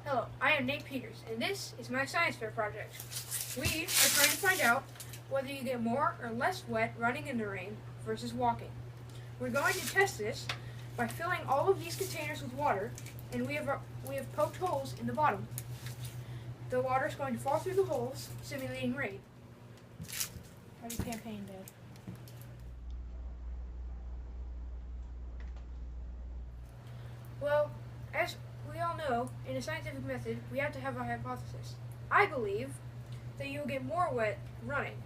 Hello, I am Nate Peters, and this is my science fair project. We are trying to find out whether you get more or less wet running in the rain versus walking. We're going to test this by filling all of these containers with water, and we have poked holes in the bottom. The water is going to fall through the holes, simulating rain. How's your campaign, Dad? Well, as we all know, in a scientific method, we have to have a hypothesis. I believe that you'll get more wet running,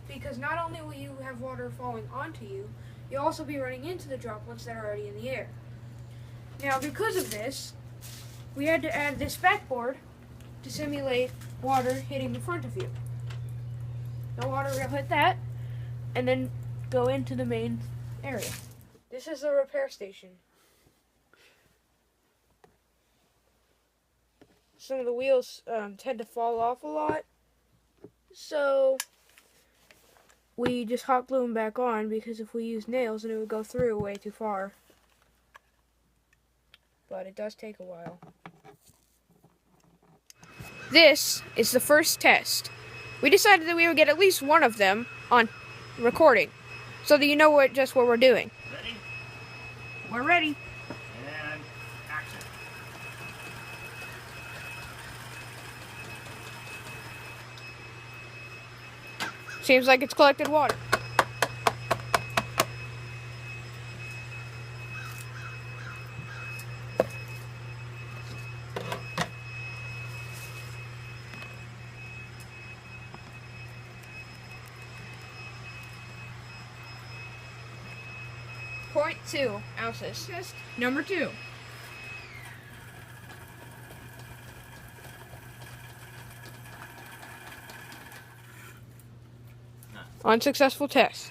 because not only will you have water falling onto you, you'll also be running into the droplets that are already in the air. Now, because of this, we had to add this backboard to simulate water hitting the front of you. The water will hit that, and then go into the main area. This is the repair station. Some of the wheels tend to fall off a lot, so we just hot glue them back on, because if we use nails then it would go through way too far. But it does take a while. This is the first test. We decided that we would get at least one of them on recording, so that you know just what we're doing. Ready? We're ready. And action. Seems like it's collected water. .2 ounces. Test number 2. Unsuccessful test.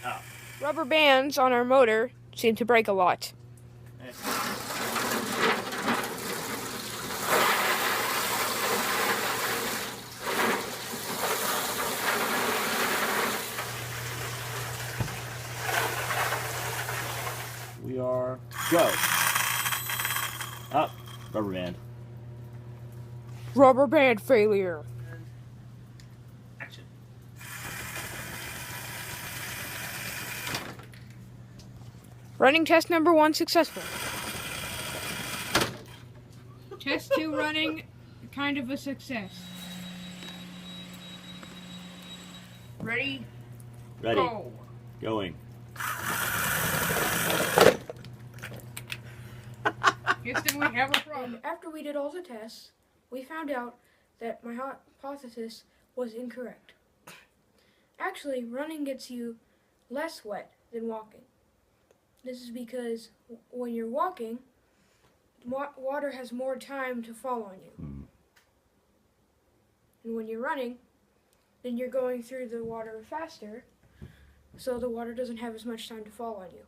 Oh. Rubber bands on our motor seem to break a lot. We are go. Up. Rubber band. Rubber band failure. Action. Running test number 1 successful. Test 2 running, kind of a success. Ready? Ready. Go. Going. Guess then we have a problem. After we did all the tests, we found out that my hypothesis was incorrect. Actually, running gets you less wet than walking. This is because when you're walking, water has more time to fall on you. And when you're running, then you're going through the water faster, so the water doesn't have as much time to fall on you.